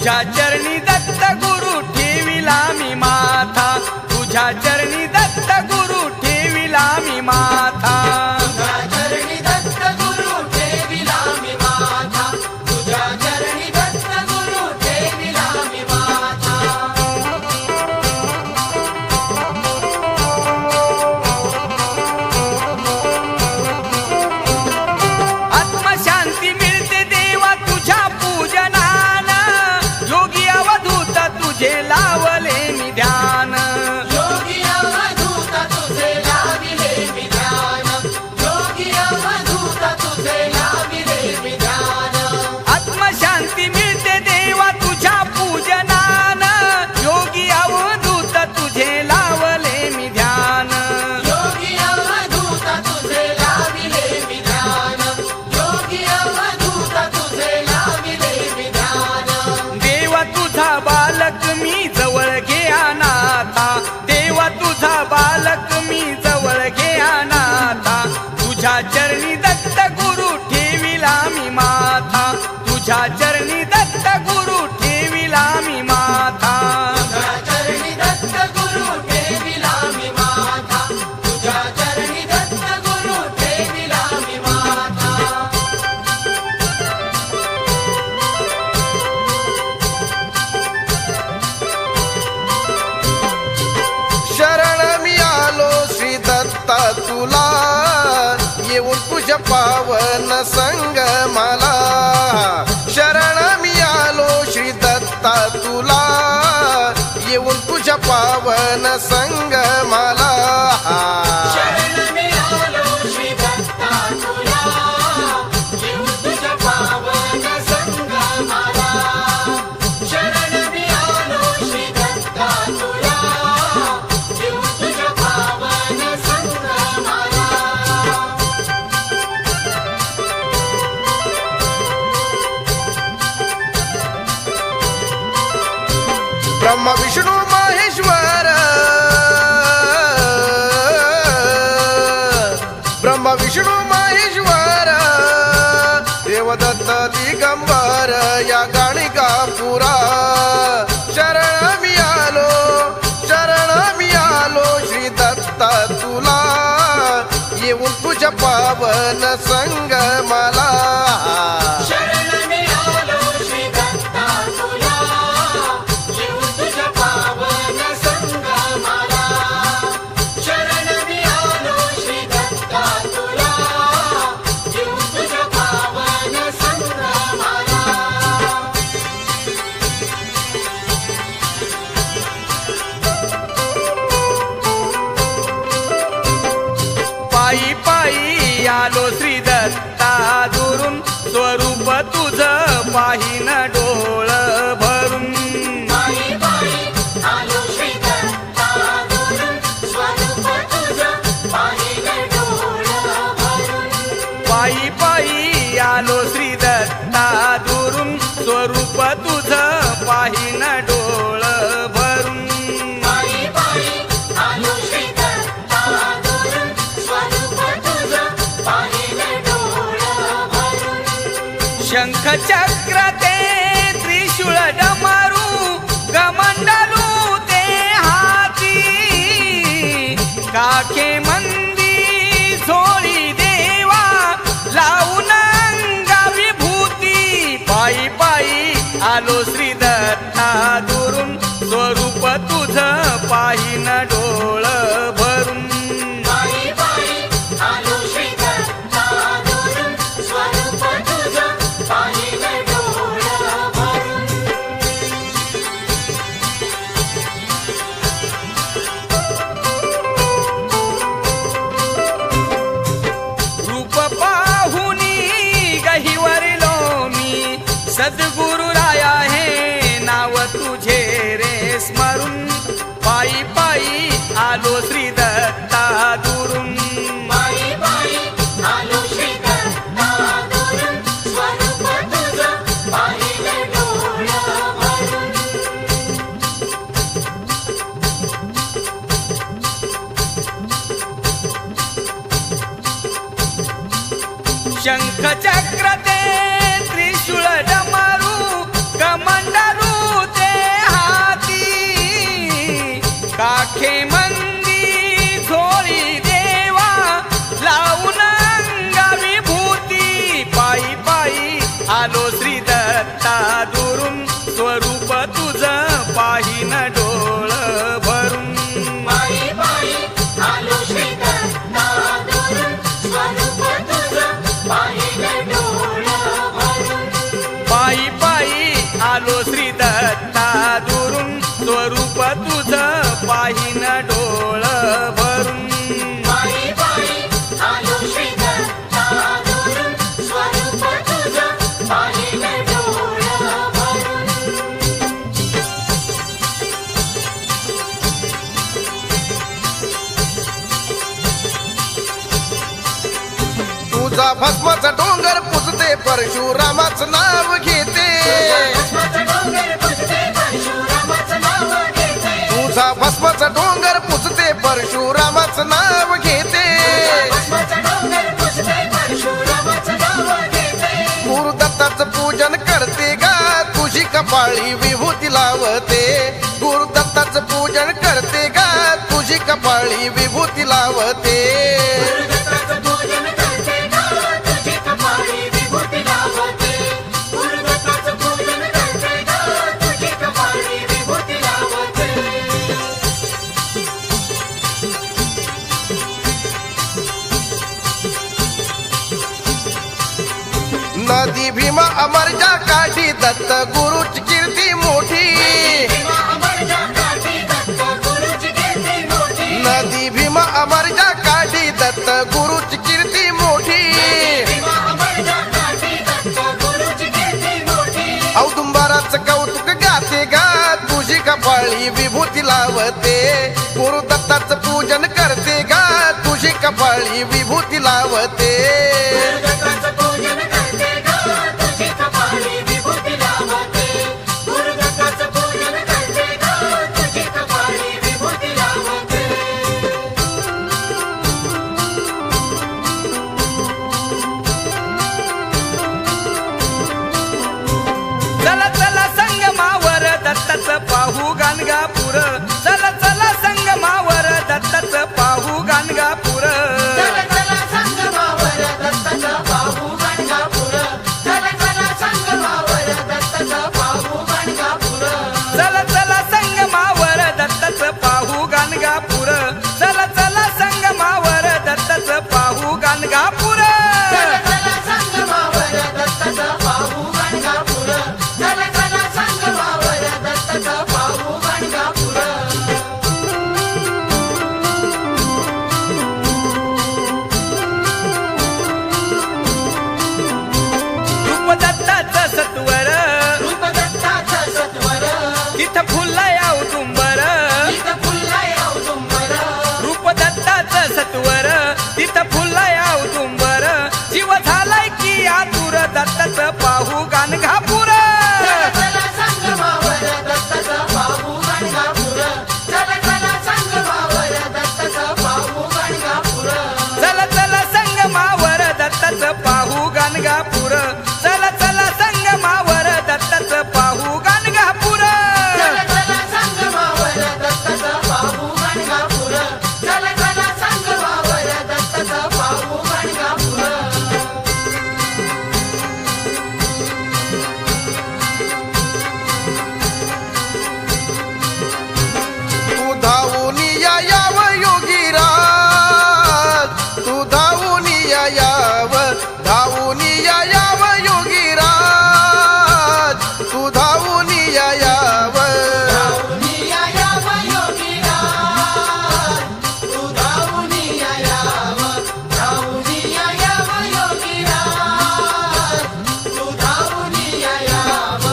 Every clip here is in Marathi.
तुझ्या चरणी दत्त गुरु ठेविला मी माथा, तुझ्या चरणी दत्त गुरु ठेविला मी माथा, तुझ्या चरणी दत्त गुरु ठेविला मी माथा, तुझ्या चरणी दत्त गुरु ठेविला मी माथा. आत्मशांती मिळते देवा तुझ्या पूजनान, योगी अवधूत तुझे लावले मी ध्यान, योगी अवधूत तुझे लाविले मी ध्यान, योगी अवधूत तुझे लाविले मी ध्यान. आत्मशांती मिळते देवा तुझ्या पूजनान, योगी अवधूत तुझे लावले मी ध्यान, योगी अवधूत तुझे लाविले मी ध्यान, योगी अवधूत तुझे लाविले मी ध्यान. देवा तुझा बालक मी जवळ घे अनाथा, देवा तुझा बालक मी जवळ घे अनाथा, तुझ्या चरणी दत्त गुरु ठेविला मी माथा, तुझ्या चरणी दत्त गुरु ठेविला मी माथा, तुझ्या चरणी दत्त गुरु ठेविला मी माथा, तुझ्या चरणी दत्त गुरु ठेविला मी माथा. शरण मी आलो श्री दत्ता तुला, येऊन तुझ्या पावन संग मला. शरण मी आलो श्री दत्ता तुला, येऊन तुझ्या पावन संग मला. शरण मी आलो श्री दत्ता तुला, येऊन तुझ्या पावन संग मला. शरण मी आलो श्री दत्ता तुला, येऊन तुझ्या पावन संग मला. ब्रह्मा विष्णू महेश्वर, ब्रह्मा विष्णू महेश्वर, देवदत्त दिगंबर या गाणिका पुरा. शरण मी आलो, शरण मी आलो श्री दत्ता तुला, येऊन तुझ्या पावन संग मला. शरण मी आलो श्री दत्ता तुला, येऊन तुझ्या पावन संग मला. शरण मी आलो श्री दत्ता तुला, येऊन तुझ्या पावन संग मला. पायी पायी आलो श्री दत्ता दुरून, स्वरूप तुझं पाहिन डोळ भरून, पायी पायी आलो श्री दत्ता दुरून, स्वरूप तुझं पाहिलं डोळं भरून. पायी पायी आलो श्री दत्ता दुरून, स्वरूप तुझं पाहिन डोळ भरून, पायी पायी आलो श्री दत्ता दुरून, स्वरूप तुझं पाहिलं डोळं भरून. शंख चक्र ते त्रिशूळ डमरू, कमंडलू ते हाती, काखे मंदी झोळी देवा, लावून अंगा विभूती. पायी पायी आलो श्री दत्ता दुरून, स्वरूप तुझं पाहिन डोळ भरून, पायी पायी आलो श्री दत्ता दुरून, स्वरूप तुझं पाहिलं डोळं भरून. रूप पाहुनी गहिवरलो मी, सद्गुरु राया हे नाव तुझे रे स्मरून. पायी पायी आलो श्री दत्ता दुरून, पायी पायी आलो श्री दत्ता दुरून, स्वरूप तुझं पाहिलं डोळं भरून. शंख चक्र ते त्रिशूळ डमरू, कमंडलू तुझ पाहिन डोळ भरून पायी पायी आलो श्री दत्तावरून स्वरूप तुझं पाहिलं डोळं भरून पायी पायी आलो श्री दत्ता दुरून स्वरूप तुझ पाहिन डोळ भरून पायी पायी आलो श्री दत्तावरून स्वरूप तुझं पाहिलं डोळं भरून तुझा भस्माचा डोंगर पुजते परशुरामाचं नाव घेते भस्माचं डोंगर पुजते परशुरामाचं नाव घेते तुझा भस्माचा डोंगर पुजते परशुरामाचं नाव घेते भस्माचं डोंगर पुजते परशुरामाचं नाव घेते गुरुदत्ताचं पूजन करते गा तुझी कपाळी विभूती लावते गुरुदत्ताचं पूजन करते गा तुझी कपाळी विभूती लावते गुरुदत्ताचं पूजन करते गा तुझी कपाळी विभूती लावते गुरुदत्ताचं पूजन करते गा तुझी कपाळी विभूती लावते नदी भीमा अमरजा काठी दत्त गुरुची कीर्ती मोठी भीमा अमरजा काठी दत्त गुरुची कीर्ती मोठी नदी भीमा अमरजा काठी दत्त गुरुची कीर्ती मोठी भीमा अमरजा काठी दत्त गुरुची कीर्ती मोठी औदुंबराचं कौतुक गाते गा तुझी कपाळी विभूती लावते गुरुदत्ताचं पूजन करते गा तुझी कपाळी विभूती लावते गुरुदत्ताचं पूजन करते गा तुझी कपाळी विभूती लावते गुरुदत्ताचं पूजन करते गा तुझी कपाळी विभूती लावते चला चला संगमावर दत्ताचं पाहू गाणगापूर चला चला संगमावर दत्ताचं पाहू गाणगापूर चला चला संगमावर दत्ताचा पाहू गाणगापूर चला चला संगमावर दत्ताचा पाहू गाणगापूर चला चला संगमावर दत्ताचं पाहू गाणगापूर चला चला संगमावर दत्ताचं पाहू गाणगापूर चला चला संगमावर दत्ताचा पाहू गाणगापूर चला चला संगमावर दत्ताचा पाहू गाणगापूर रूप दत्ताचं सत्वर रूप दत्ताचं सत्वर तिथं फुललाय औदुंबर इथं फुललाय औदुंबर रूप दत्ताचं सत्वर तिथं फुललाय औदुंबर जीव झालाय की आतुर दत्ताचं पाहू गाणगापूर चला चला संगमावर दत्ताचा पाहू गाणगापूर चला चला संगमावर दत्ताचा पाहू गाणगापूर चला चला संगमावर दत्ताचं पाहू गाणगापूर चला चला संगमावर दत्ताचं पाहू गाणगापूर चला चला संगमावर दत्ताचा पाहू गाणगापूर चला चला संगमावर दत्ताचा पाहू गाणगापूर तू धावून याव योगीराज तू धावून याव धावून याव योगीराज तू धावून याव धावूनिया याव योगीराज तू धावूनिया याव धावूनिया याव योगीराज तू धावूनिया याव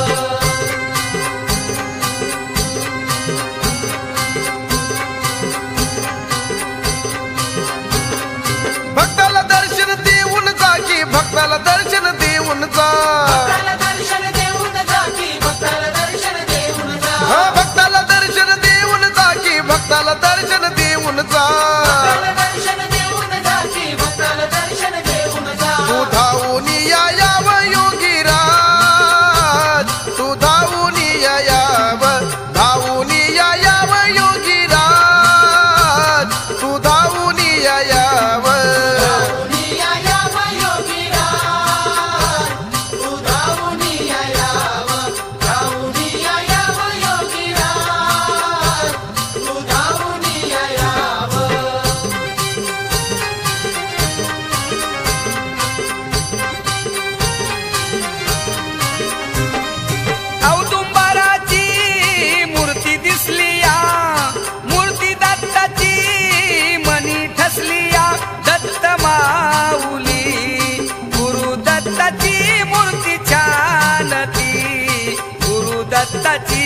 भक्ताला दर्शन देऊन जा की भक्ताला दर्शन देऊन जा भक्ताला दर्शन देऊन जा की भक्ताला दर्शन देऊन जा हा भक्ताला दर्शन देऊन जा की भक्ताला दर्शन देऊन जा भक्ताला दर्शन देऊन जा की भक्ताला दर्शन देऊन जा तू धावून याव योगीराज तू धावून याव धावून याव योगीराज तू धावून याव धावूनिया याव योगीराज तू धावूनिया याव धावूनिया याव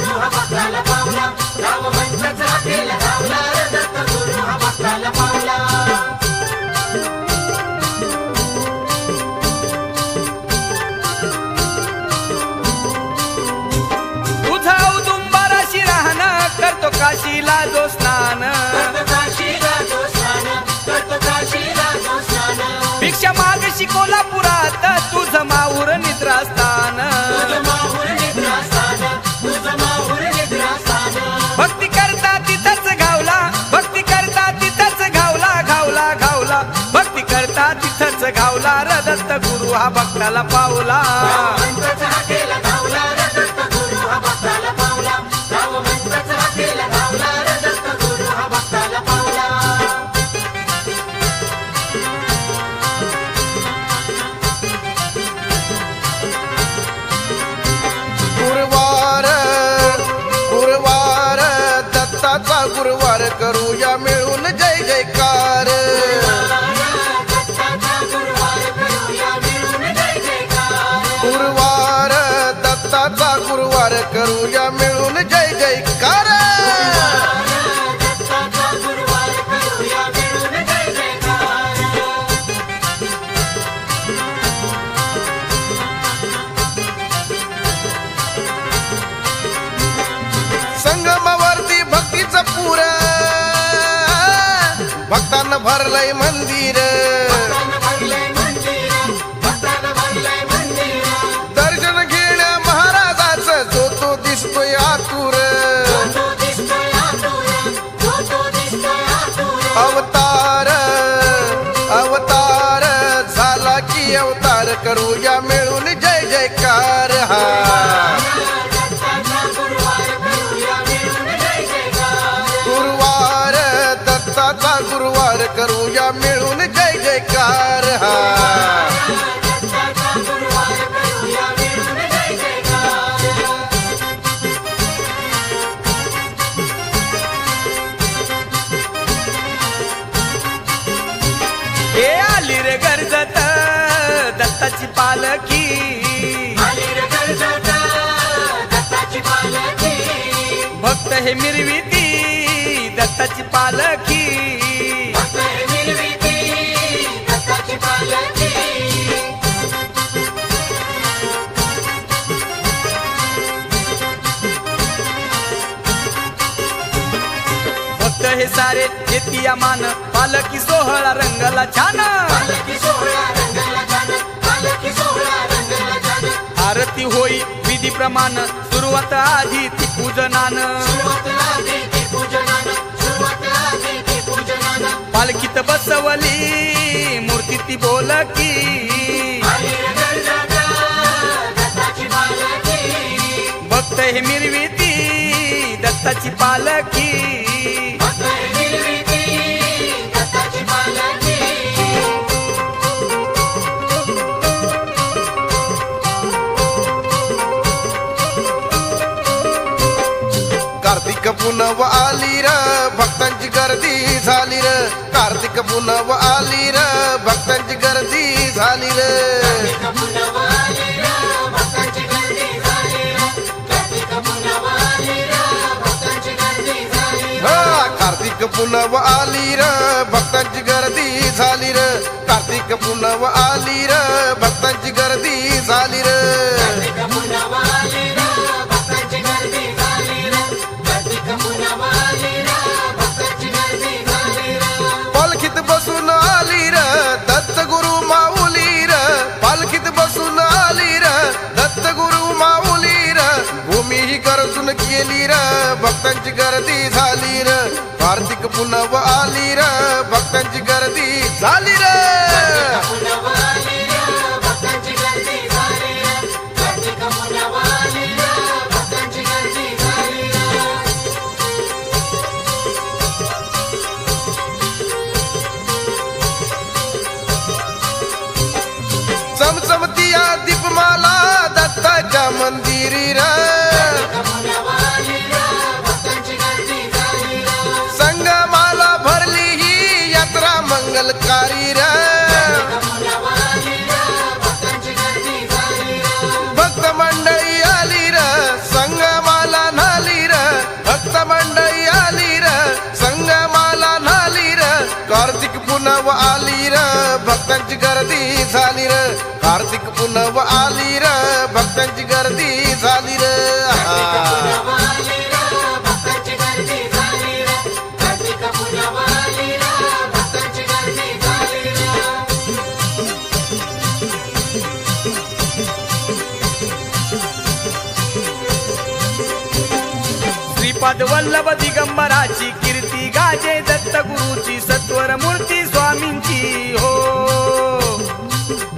गुरु हा भक्ताला पावला राम मंत्राचा केला धावला रे दत्त गुरु हा भक्ताला पावला तुझा औदुंबराशी राहणं करतो काशीला जो स्नान करतो काशीला जो स्नान करतो काशीला जो स्नान भिक्षा मागशी कोल्हापुरात तुझं माहुर निद्रास्थान तुझं माहुर निद्रास्थान तुझं माहुर निद्रास्थान भक्ती करता तिथंच घावला भक्ती करता तिथंच घावला घावला घावला भक्ती करता तिथंच घावला र दत्त गुरु हा भक्ताला पावला मंत्राचा केला धावला रे दत्त गुरु गुरुवार करूया मिळून जय जयकार दत्ताचा गुरुवार करूया मिळून जय जयकार संगमावरती भक्तीचं पूर भक्तांना भरलंय मंदिर दर्शन घेण्या महाराजाचं जो तो दिसतोय आतुर अवतार अवतार झाला की अवतार करूया मिळून जय जयकार हा गुरुवार दत्ताचा गुरुवार करूया मिळून जय जयकार हा हे आली रे गर्जत दत्ताची पालखी भक्त हे मिरविती दत्ताची पालखी भक्त हे सारे येतिया मान पालखी सोहळा रंगला छान आरती होई विधी प्रमाण सुरुवात आधी ती पूजनान पालखीत बसवली मूर्ती ती बोलकी भक्त हे मिरविती दत्ताची पालखी कार्तिक पुनव आली र भक्तांची गर्दी झाली र कार्तिक पुनव आली र भक्तांची गर्दी झाली र कार्तिक पुनव आली र भक्तांची गर्दी झाली र कार्तिक पुनव आली र भक्तांची गर्दी झाली र पालखीत बसून आली र दत्त गुरु माऊली र पालखीत बसून आली र दत्त गुरु माऊली र भूमी ही गरजून केली र भक्तांची गर्दी झाली र कार्तिक पुनव आली र भक्तांची गर्दी झाली र चमचमतिया दीपमाला दत्ताच्या मंदिरी र संगमाला भरली ही यात्रा मंगलकारी र भक्त मंडळी आली र संगमाला न्हाली र भक्त मंडळी आली र संगमाला न्हाली र कार्तिक पुनव आली र भक्तांची गर्दी झाली र कार्तिक पुनव आली र भक्तांची गर्दी झाली र श्रीपाद वल्लभ दिगंबराची कीर्ती गाजे दत्त गुरुची सत्वर मूर्ती स्वामींची हो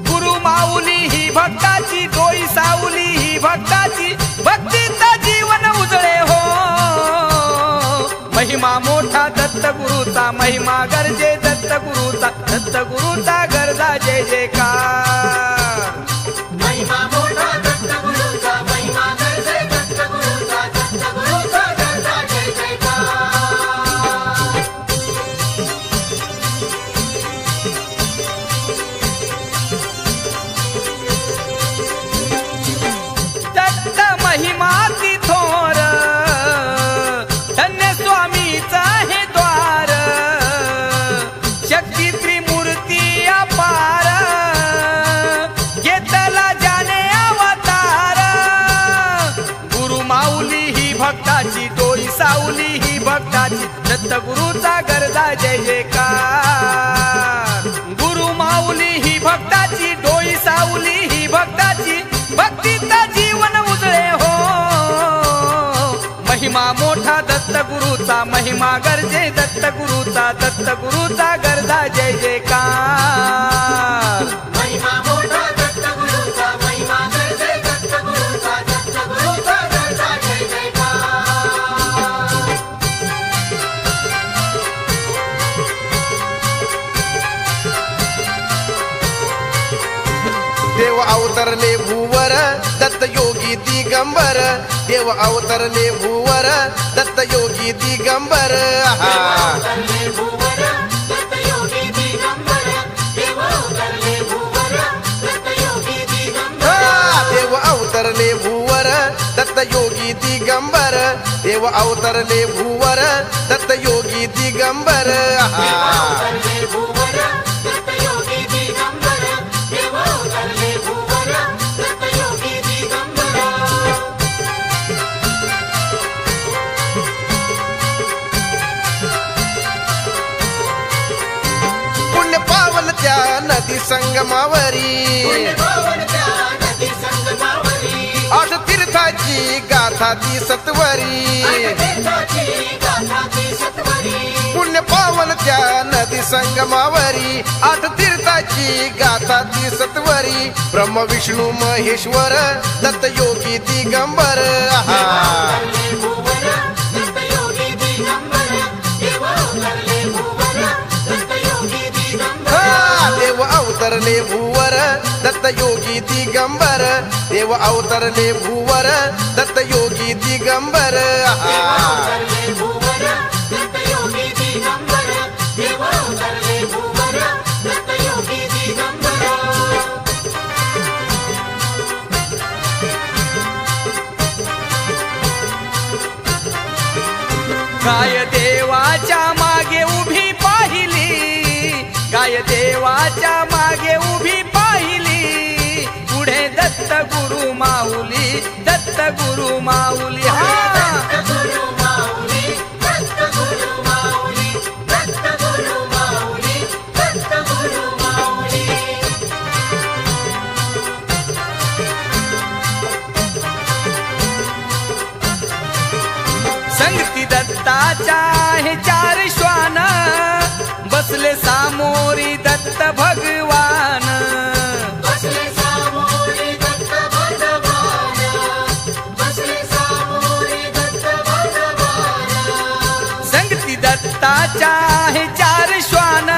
गुरु माऊली ही भक्ताची डोई सावली ही भक्ताची भक्तीचा जीवन उजळे हो महिमा मोठा दत्त गुरुचा महिमा गरजे दत्त गुरुचा गरजा जय जयकार महिमा मोठा दत्त गुरुचा महिमा गरजे दत्त गुरुचा गरजा जय जयकार दत्त महिमा भक्ताची डोई सावली ही भक्ताची दत्तगुरूचा गरजा जय जयकार गुरु माऊली ही भक्ताची डोई सावली ही भक्ताची भक्तीचा जीवन उजळे हो महिमा मोठा दत्तगुरूचा महिमा गरजे दत्तगुरूचा गरजा जय जयकार महिमा मोठा दत्तगुरूचा महिमा गरजे दत्तगुरूचा गरजा जय जयकार देव अवतरले भूवर दत्त योगी दिगंबर देव अवतरले भूवर दत्त योगी दिगंबर आहा. अवतरले भूवर दत्त योगी दिगंबर देव अवतरले भूवर दत्त योगी दिगंबर हा, देव अवतरले भूवर दत्त योगी दिगंबर देव अवतरले भूवर दत्त योगी दिगंबर आहा. अवतरले भूवर दत्त योगी दिगंबर देव अवतरले भूवर दत्त योगी दिगंबर पुण्य पावन त्या नदी संगमावरी पावनत्या नदी संगमावरी आठ तीर्थाची गाथा ती सत्वरी तीर्थाची गाथा ती सत्वरी पुण्य पावन त्या नदी संगमावरी आठ तीर्थाची गाथा ती सत्वरी ब्रह्म विष्णू महेश्वर दत्त योगी दिगंबर आहा. अवतरले भूवर दत्त योगी दिगंबर देव अवतरले भूवर दत्त योगी दिगंबर हा, देव अवतरले भूवर दत्त योगी दिगंबर देव अवतरले भूवर दत्त योगी दिगंबर आहा. अवतरले भूवर दत्त योगी दिगंबर देव अवतरले भूवर दत्त योगी दिगंबर गाय देवाच्या मागे उभी पाहिली गाय देवाच्या मागे उभी पाहिली पुढे दत्त गुरु माऊली हा गुरु माऊली दत्त गुरु माऊली दत्त गुरु माऊली दत्त गुरु माऊली संगती दत्ताच्या हे चार श्वान बसले सामोरी दत्त भगवान बसले सामोरी दत्त भगवान बसले सामोरी दत्त भगवान संगती दत्ताच्या हे चार श्वान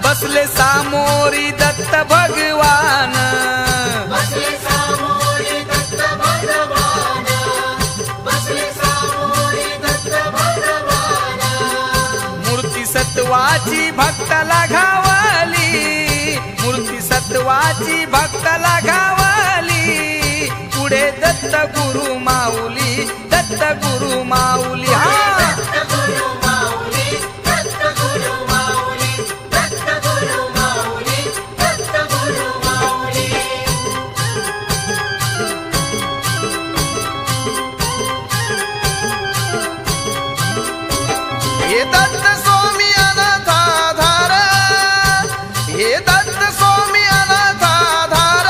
बसले सामोरी दत्त भगवान बसले सामोरी दत्त भगवान बसले सामोरी दत्त भगवान मूर्ती सत्वाची भक्ताला घावली मूर्ती सत्वाची भक्ताला घावली पुढे दत्त गुरु माऊली हा दत्त गुरु माऊली दत्त गुरु माऊली दत्त गुरु माऊली दत्त गुरु माऊली हे दत्त स्वामी अनाथाधार हे दत्त स्वामी अनाथाधार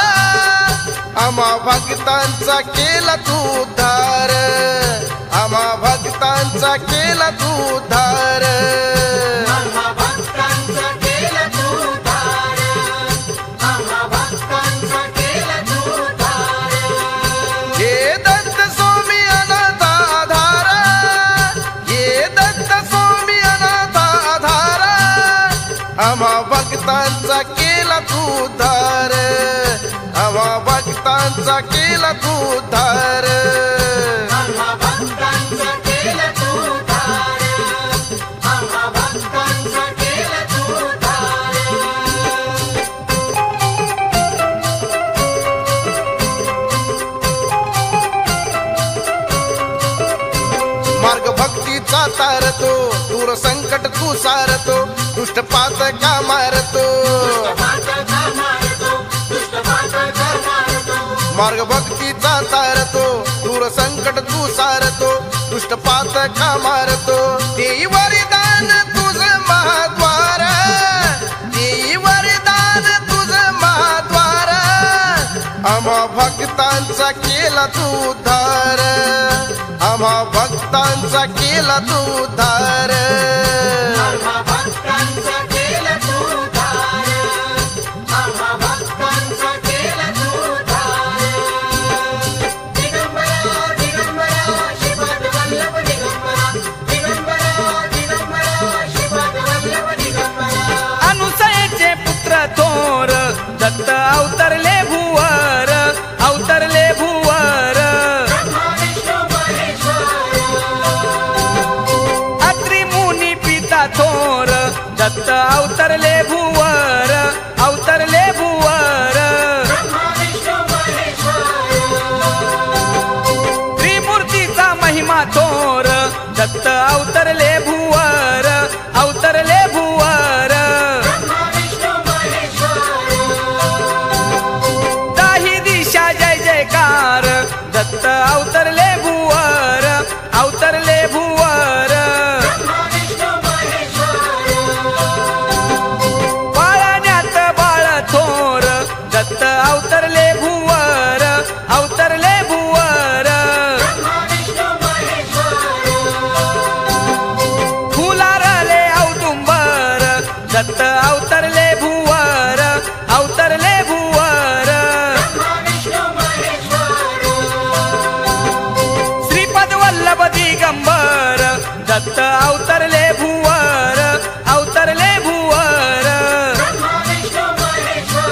आम्हा भक्तांचा केला तू उद्धार आम्हा भक्तांचा केला तू उद्धार आम्हा भक्तांचा केला तू उद्धार आम्हा भक्तांचा केला तू उद्धार हे दत्त स्वामी अनाथाधार हे दत्त स्वामी अनाथाधार आम्हा भक्तांचा केला तू उद्धार आम्हा भक्तांचा केला तू उद्धार आम्हा भक्तांचा केला तू उद्धार आम्हा भक्तांचा केला तू उद्धार मार्ग भक्तीचा तारतो दूर संकट तू सारतो दुष्ट पातका मारतो मार्ग भक्तीचा तारतो दूर संकट तू सारतो दुष्ट पातका मारतो देई वरदान तुझ महाद्वार देई वरदान तुझ महाद्वार आम्हा भक्तांचा केला तू उद्धार आम्हा भक्तांचा केला तू उद्धार आम्हा भक्तांचा केला तू उद्धार आम्हा भक्तांचा केला तू उद्धार दिगंबरा दिगंबरा श्रीपाद वल्लभ दिगंबरा दिगंबरा दिगंबरा श्रीपाद वल्लभ दिगंबरा अनुसयेचे पुत्र थोर दत्त अवतरले भुवर अवतरले भुवर ब्रह्मा विष्णू महेश्वर अत्रि मुनी पिता थोर दत्त अवतरले भुवर अवतरले भुवर ब्रह्मा विष्णू महेश्वर त्रिमूर्तीचा महिमा थोर दत्त अवतरले भुवर अवतरले भुवर ब्रह्मा विष्णू महेश्वर दाही दिशा जय जयकार दत्त अवतरले भुवर अवतरले भुवर ब्रह्मा विष्णू महेश्वर पाळण्यात बाळ थोर दत्त अवतरले भुवर अवतरले भुवर ब्रह्मा विष्णू महेश्वर फुलारले औदुंबर दत्त अवतरले भुवर अवतरले भुवर ब्रह्मा विष्णू महेश्वर श्रीपद वल्लभ दिगंबर दत्त अवतरले भुवर अवतरले भुवर ब्रह्मा विष्णू महेश्वर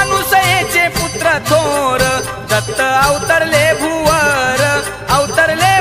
अनुसयेचे पुत्र थोर दत्त अवतरले भुवर अवतरले